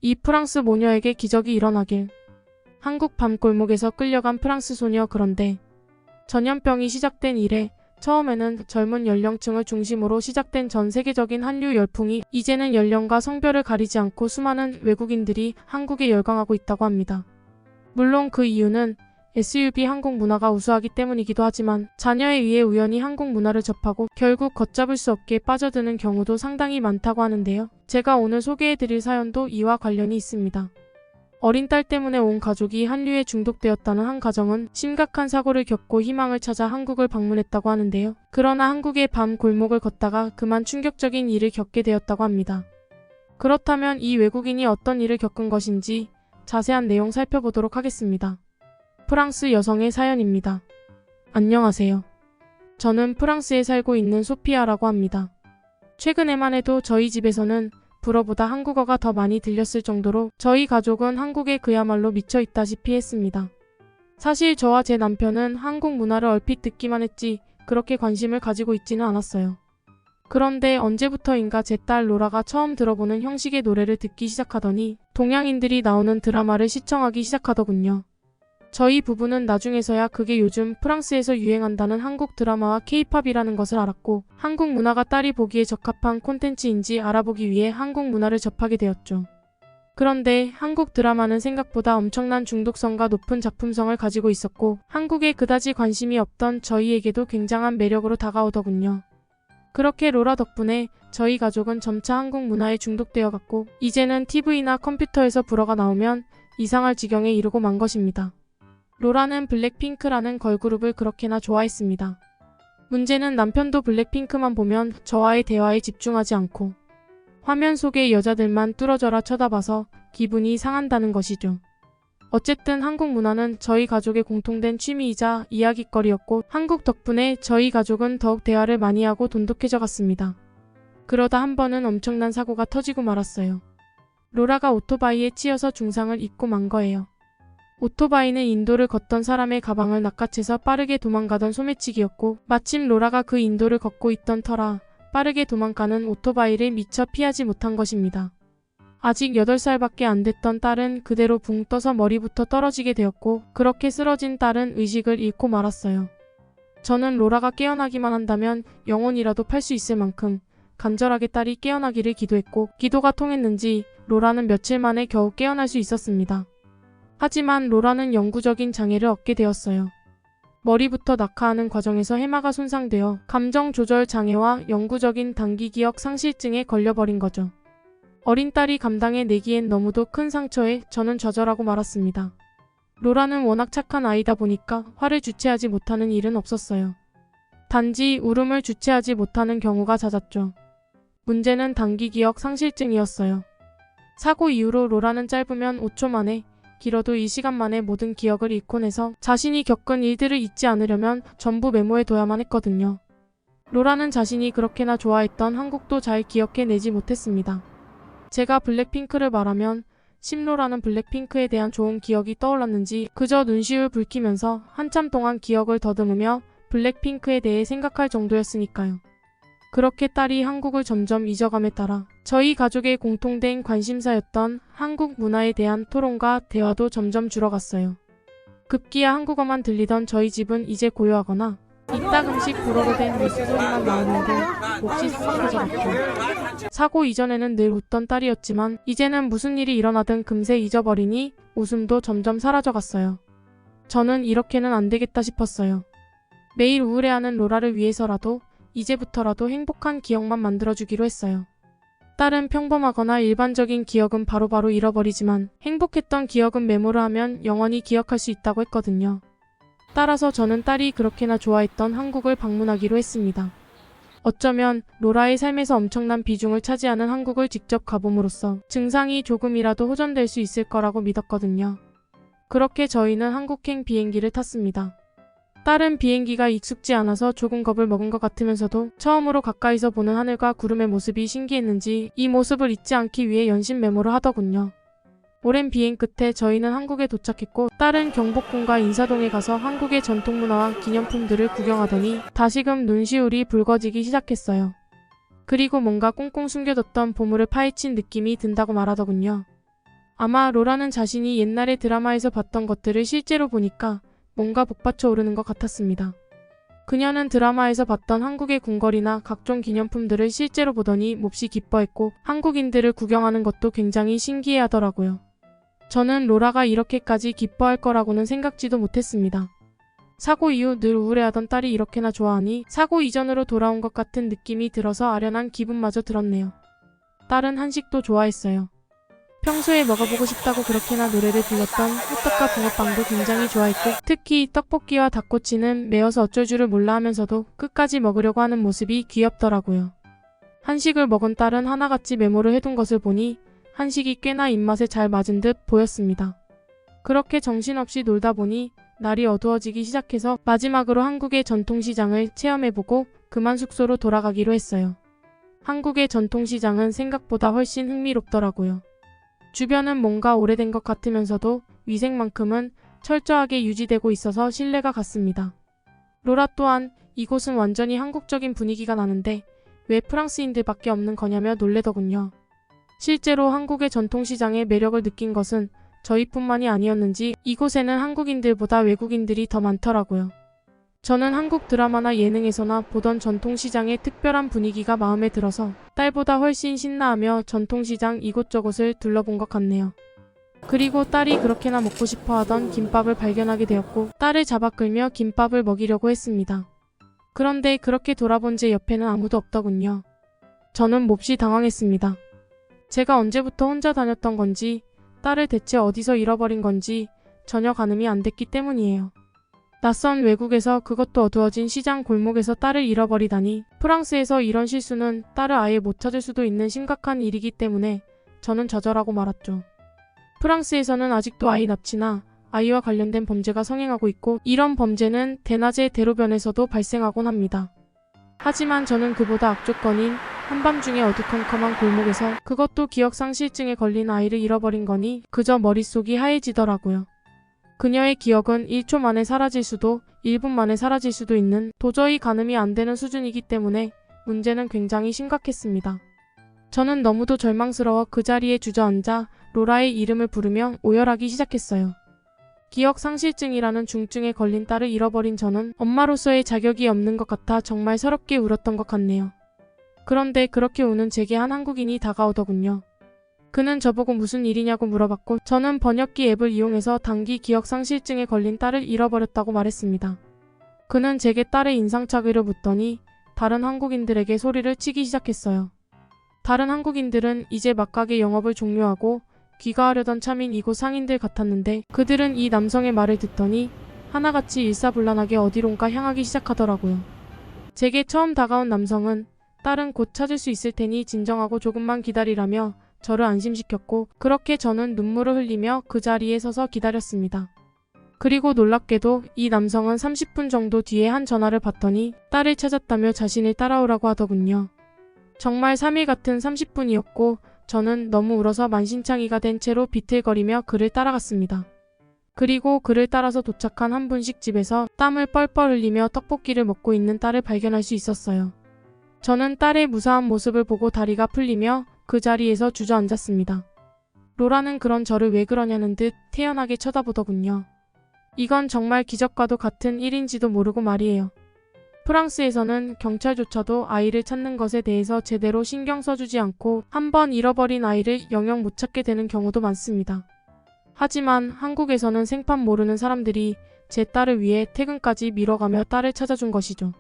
이 프랑스 모녀에게 기적이 일어나길. 한국 밤골목에서 끌려간 프랑스 소녀. 그런데 전염병이 시작된 이래 처음에는 젊은 연령층을 중심으로 시작된 전 세계적인 한류 열풍이 이제는 연령과 성별을 가리지 않고 수많은 외국인들이 한국에 열광하고 있다고 합니다. 물론 그 이유는 SUV 한국 문화가 우수하기 때문이기도 하지만 자녀에 의해 우연히 한국 문화를 접하고 결국 걷잡을 수 없게 빠져드는 경우도 상당히 많다고 하는데요. 제가 오늘 소개해드릴 사연도 이와 관련이 있습니다. 어린 딸 때문에 온 가족이 한류에 중독되었다는 한 가정은 심각한 사고를 겪고 희망을 찾아 한국을 방문했다고 하는데요. 그러나 한국의 밤 골목을 걷다가 그만 충격적인 일을 겪게 되었다고 합니다. 그렇다면 이 외국인이 어떤 일을 겪은 것인지 자세한 내용 살펴보도록 하겠습니다. 프랑스 여성의 사연입니다. 안녕하세요. 저는 프랑스에 살고 있는 소피아라고 합니다. 최근에만 해도 저희 집에서는 불어보다 한국어가 더 많이 들렸을 정도로 저희 가족은 한국에 그야말로 미쳐 있다시피 했습니다. 사실 저와 제 남편은 한국 문화를 얼핏 듣기만 했지 그렇게 관심을 가지고 있지는 않았어요. 그런데 언제부터인가 제 딸 로라가 처음 들어보는 형식의 노래를 듣기 시작하더니 동양인들이 나오는 드라마를 시청하기 시작하더군요. 저희 부부는 나중에서야 그게 요즘 프랑스에서 유행한다는 한국 드라마와 K-팝이라는 것을 알았고 한국 문화가 딸이 보기에 적합한 콘텐츠인지 알아보기 위해 한국 문화를 접하게 되었죠. 그런데 한국 드라마는 생각보다 엄청난 중독성과 높은 작품성을 가지고 있었고 한국에 그다지 관심이 없던 저희에게도 굉장한 매력으로 다가오더군요. 그렇게 로라 덕분에 저희 가족은 점차 한국 문화에 중독되어 갔고 이제는 TV나 컴퓨터에서 불어가 나오면 이상할 지경에 이르고 만 것입니다. 로라는 블랙핑크라는 걸그룹을 그렇게나 좋아했습니다. 문제는 남편도 블랙핑크만 보면 저와의 대화에 집중하지 않고 화면 속의 여자들만 뚫어져라 쳐다봐서 기분이 상한다는 것이죠. 어쨌든 한국 문화는 저희 가족의 공통된 취미이자 이야깃거리였고 한국 덕분에 저희 가족은 더욱 대화를 많이 하고 돈독해져 갔습니다. 그러다 한 번은 엄청난 사고가 터지고 말았어요. 로라가 오토바이에 치여서 중상을 입고 만 거예요. 오토바이는 인도를 걷던 사람의 가방을 낚아채서 빠르게 도망가던 소매치기였고 마침 로라가 그 인도를 걷고 있던 터라 빠르게 도망가는 오토바이를 미처 피하지 못한 것입니다. 아직 8살밖에 안 됐던 딸은 그대로 붕 떠서 머리부터 떨어지게 되었고 그렇게 쓰러진 딸은 의식을 잃고 말았어요. 저는 로라가 깨어나기만 한다면 영혼이라도 팔 수 있을 만큼 간절하게 딸이 깨어나기를 기도했고 기도가 통했는지 로라는 며칠 만에 겨우 깨어날 수 있었습니다. 하지만 로라는 영구적인 장애를 얻게 되었어요. 머리부터 낙하하는 과정에서 해마가 손상되어 감정 조절 장애와 영구적인 단기 기억 상실증에 걸려버린 거죠. 어린 딸이 감당해내기엔 너무도 큰 상처에 저는 좌절하고 말았습니다. 로라는 워낙 착한 아이다 보니까 화를 주체하지 못하는 일은 없었어요. 단지 울음을 주체하지 못하는 경우가 잦았죠. 문제는 단기 기억 상실증이었어요. 사고 이후로 로라는 짧으면 5초 만에 길어도 2시간 만에 모든 기억을 잃곤 해서 자신이 겪은 일들을 잊지 않으려면 전부 메모해둬야만 했거든요. 로라는 자신이 그렇게나 좋아했던 한국도 잘 기억해내지 못했습니다. 제가 블랙핑크를 말하면 심로라는 블랙핑크에 대한 좋은 기억이 떠올랐는지 그저 눈시울 붉히면서 한참 동안 기억을 더듬으며 블랙핑크에 대해 생각할 정도였으니까요. 그렇게 딸이 한국을 점점 잊어감에 따라 저희 가족의 공통된 관심사였던 한국 문화에 대한 토론과 대화도 점점 줄어갔어요. 급기야 한국어만 들리던 저희 집은 이제 고요하거나 이따금씩 불어로 된 뉴스 소리만 나오는데 몹시 삭막해져 갔죠. 사고 이전에는 늘 웃던 딸이었지만 이제는 무슨 일이 일어나든 금세 잊어버리니 웃음도 점점 사라져갔어요. 저는 이렇게는 안 되겠다 싶었어요. 매일 우울해하는 로라를 위해서라도 이제부터라도 행복한 기억만 만들어주기로 했어요. 딸은 평범하거나 일반적인 기억은 바로바로 잃어버리지만 행복했던 기억은 메모를 하면 영원히 기억할 수 있다고 했거든요. 따라서 저는 딸이 그렇게나 좋아했던 한국을 방문하기로 했습니다. 어쩌면 로라의 삶에서 엄청난 비중을 차지하는 한국을 직접 가봄으로써 증상이 조금이라도 호전될 수 있을 거라고 믿었거든요. 그렇게 저희는 한국행 비행기를 탔습니다. 딸은 비행기가 익숙지 않아서 조금 겁을 먹은 것 같으면서도 처음으로 가까이서 보는 하늘과 구름의 모습이 신기했는지 이 모습을 잊지 않기 위해 연신 메모를 하더군요. 오랜 비행 끝에 저희는 한국에 도착했고 딸은 경복궁과 인사동에 가서 한국의 전통문화와 기념품들을 구경하더니 다시금 눈시울이 붉어지기 시작했어요. 그리고 뭔가 꽁꽁 숨겨뒀던 보물을 파헤친 느낌이 든다고 말하더군요. 아마 로라는 자신이 옛날에 드라마에서 봤던 것들을 실제로 보니까 뭔가 복받쳐 오르는 것 같았습니다. 그녀는 드라마에서 봤던 한국의 궁궐이나 각종 기념품들을 실제로 보더니 몹시 기뻐했고 한국인들을 구경하는 것도 굉장히 신기해하더라고요. 저는 로라가 이렇게까지 기뻐할 거라고는 생각지도 못했습니다. 사고 이후 늘 우울해하던 딸이 이렇게나 좋아하니 사고 이전으로 돌아온 것 같은 느낌이 들어서 아련한 기분마저 들었네요. 딸은 한식도 좋아했어요. 평소에 먹어보고 싶다고 그렇게나 노래를 불렀던 호떡과 붕어빵도 굉장히 좋아했고 특히 떡볶이와 닭꼬치는 매워서 어쩔 줄을 몰라 하면서도 끝까지 먹으려고 하는 모습이 귀엽더라고요. 한식을 먹은 딸은 하나같이 메모를 해둔 것을 보니 한식이 꽤나 입맛에 잘 맞은 듯 보였습니다. 그렇게 정신없이 놀다 보니 날이 어두워지기 시작해서 마지막으로 한국의 전통시장을 체험해보고 그만 숙소로 돌아가기로 했어요. 한국의 전통시장은 생각보다 훨씬 흥미롭더라고요. 주변은 뭔가 오래된 것 같으면서도 위생만큼은 철저하게 유지되고 있어서 신뢰가 갔습니다. 로라 또한 이곳은 완전히 한국적인 분위기가 나는데 왜 프랑스인들밖에 없는 거냐며 놀래더군요. 실제로 한국의 전통시장의 매력을 느낀 것은 저희뿐만이 아니었는지 이곳에는 한국인들보다 외국인들이 더 많더라고요. 저는 한국 드라마나 예능에서나 보던 전통시장의 특별한 분위기가 마음에 들어서 딸보다 훨씬 신나하며 전통시장 이곳저곳을 둘러본 것 같네요. 그리고 딸이 그렇게나 먹고 싶어 하던 김밥을 발견하게 되었고 딸을 잡아 끌며 김밥을 먹이려고 했습니다. 그런데 그렇게 돌아본 제 옆에는 아무도 없더군요. 저는 몹시 당황했습니다. 제가 언제부터 혼자 다녔던 건지 딸을 대체 어디서 잃어버린 건지 전혀 가늠이 안 됐기 때문이에요. 낯선 외국에서 그것도 어두워진 시장 골목에서 딸을 잃어버리다니 프랑스에서 이런 실수는 딸을 아예 못 찾을 수도 있는 심각한 일이기 때문에 저는 좌절하고 말았죠. 프랑스에서는 아직도 아이 납치나 아이와 관련된 범죄가 성행하고 있고 이런 범죄는 대낮에 대로변에서도 발생하곤 합니다. 하지만 저는 그보다 악조건인 한밤중에 어두컴컴한 골목에서 그것도 기억상실증에 걸린 아이를 잃어버린 거니 그저 머릿속이 하얘지더라고요. 그녀의 기억은 1초 만에 사라질 수도 1분 만에 사라질 수도 있는 도저히 가늠이 안 되는 수준이기 때문에 문제는 굉장히 심각했습니다. 저는 너무도 절망스러워 그 자리에 주저앉아 로라의 이름을 부르며 오열하기 시작했어요. 기억상실증이라는 중증에 걸린 딸을 잃어버린 저는 엄마로서의 자격이 없는 것 같아 정말 서럽게 울었던 것 같네요. 그런데 그렇게 우는 제게 한 한국인이 다가오더군요. 그는 저보고 무슨 일이냐고 물어봤고 저는 번역기 앱을 이용해서 단기 기억상실증에 걸린 딸을 잃어버렸다고 말했습니다. 그는 제게 딸의 인상착의를 묻더니 다른 한국인들에게 소리를 치기 시작했어요. 다른 한국인들은 이제 막가게 영업을 종료하고 귀가하려던 참인 이곳 상인들 같았는데 그들은 이 남성의 말을 듣더니 하나같이 일사불란하게 어디론가 향하기 시작하더라고요. 제게 처음 다가온 남성은 딸은 곧 찾을 수 있을 테니 진정하고 조금만 기다리라며 저를 안심시켰고 그렇게 저는 눈물을 흘리며 그 자리에 서서 기다렸습니다. 그리고 놀랍게도 이 남성은 30분 정도 뒤에 한 전화를 받더니 딸을 찾았다며 자신을 따라오라고 하더군요. 정말 3일 같은 30분이었고 저는 너무 울어서 만신창이가 된 채로 비틀거리며 그를 따라갔습니다. 그리고 그를 따라서 도착한 한 분식집에서 땀을 뻘뻘 흘리며 떡볶이를 먹고 있는 딸을 발견할 수 있었어요. 저는 딸의 무사한 모습을 보고 다리가 풀리며 그 자리에서 주저앉았습니다. 로라는 그런 저를 왜 그러냐는 듯 태연하게 쳐다보더군요. 이건 정말 기적과도 같은 일인지도 모르고 말이에요. 프랑스에서는 경찰조차도 아이를 찾는 것에 대해서 제대로 신경 써주지 않고 한번 잃어버린 아이를 영영 못 찾게 되는 경우도 많습니다. 하지만 한국에서는 생판 모르는 사람들이 제 딸을 위해 퇴근까지 미뤄가며 딸을 찾아준 것이죠.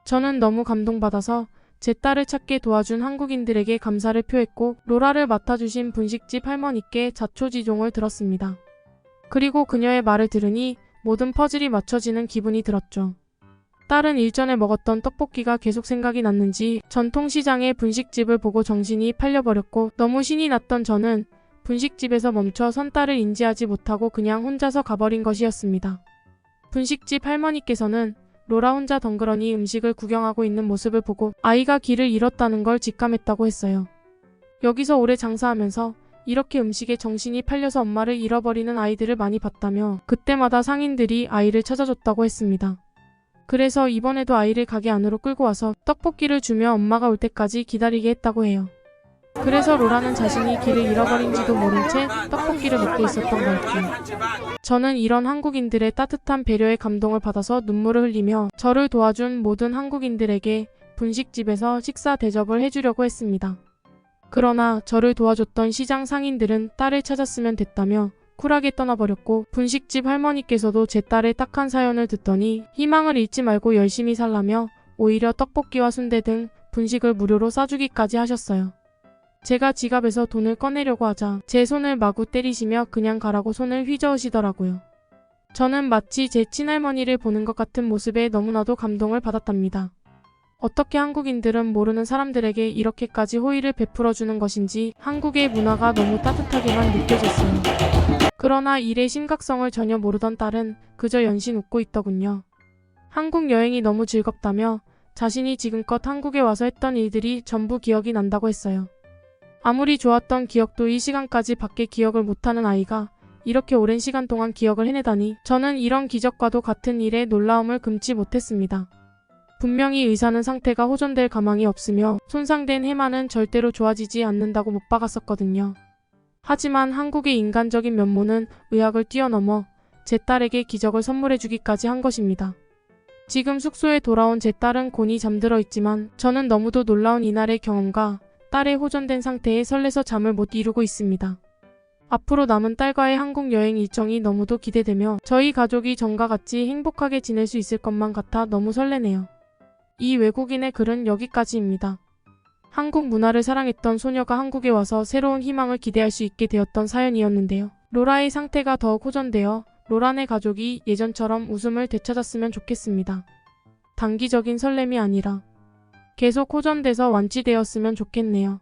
저는 너무 감동받아서 제 딸을 찾게 도와준 한국인들에게 감사를 표했고 로라를 맡아주신 분식집 할머니께 자초지종을 들었습니다. 그리고 그녀의 말을 들으니 모든 퍼즐이 맞춰지는 기분이 들었죠. 딸은 일전에 먹었던 떡볶이가 계속 생각이 났는지 전통시장의 분식집을 보고 정신이 팔려버렸고 너무 신이 났던 저는 분식집에서 멈춰 선 딸을 인지하지 못하고 그냥 혼자서 가버린 것이었습니다. 분식집 할머니께서는 로라 혼자 덩그러니 음식을 구경하고 있는 모습을 보고 아이가 길을 잃었다는 걸 직감했다고 했어요. 여기서 오래 장사하면서 이렇게 음식에 정신이 팔려서 엄마를 잃어버리는 아이들을 많이 봤다며 그때마다 상인들이 아이를 찾아줬다고 했습니다. 그래서 이번에도 아이를 가게 안으로 끌고 와서 떡볶이를 주며 엄마가 올 때까지 기다리게 했다고 해요. 그래서 로라는 자신이 길을 잃어버린지도 모른 채 떡볶이를 먹고 있었던 거였죠. 저는 이런 한국인들의 따뜻한 배려에 감동을 받아서 눈물을 흘리며 저를 도와준 모든 한국인들에게 분식집에서 식사 대접을 해주려고 했습니다. 그러나 저를 도와줬던 시장 상인들은 딸을 찾았으면 됐다며 쿨하게 떠나버렸고, 분식집 할머니께서도 제 딸의 딱한 사연을 듣더니 희망을 잃지 말고 열심히 살라며 오히려 떡볶이와 순대 등 분식을 무료로 싸주기까지 하셨어요. 제가 지갑에서 돈을 꺼내려고 하자 제 손을 마구 때리시며 그냥 가라고 손을 휘저으시더라고요. 저는 마치 제 친할머니를 보는 것 같은 모습에 너무나도 감동을 받았답니다. 어떻게 한국인들은 모르는 사람들에게 이렇게까지 호의를 베풀어주는 것인지 한국의 문화가 너무 따뜻하게만 느껴졌어요. 그러나 일의 심각성을 전혀 모르던 딸은 그저 연신 웃고 있더군요. 한국 여행이 너무 즐겁다며 자신이 지금껏 한국에 와서 했던 일들이 전부 기억이 난다고 했어요. 아무리 좋았던 기억도 이 시간까지 밖에 기억을 못하는 아이가 이렇게 오랜 시간 동안 기억을 해내다니, 저는 이런 기적과도 같은 일에 놀라움을 금치 못했습니다. 분명히 의사는 상태가 호전될 가망이 없으며 손상된 해마는 절대로 좋아지지 않는다고 못 박았었거든요. 하지만 한국의 인간적인 면모는 의학을 뛰어넘어 제 딸에게 기적을 선물해주기까지 한 것입니다. 지금 숙소에 돌아온 제 딸은 곤히 잠들어 있지만 저는 너무도 놀라운 이날의 경험과 딸의 호전된 상태에 설레서 잠을 못 이루고 있습니다. 앞으로 남은 딸과의 한국 여행 일정이 너무도 기대되며 저희 가족이 전과 같이 행복하게 지낼 수 있을 것만 같아 너무 설레네요. 이 외국인의 글은 여기까지입니다. 한국 문화를 사랑했던 소녀가 한국에 와서 새로운 희망을 기대할 수 있게 되었던 사연이었는데요. 로라의 상태가 더욱 호전되어 로라네 가족이 예전처럼 웃음을 되찾았으면 좋겠습니다. 단기적인 설렘이 아니라 계속 호전돼서 완치되었으면 좋겠네요.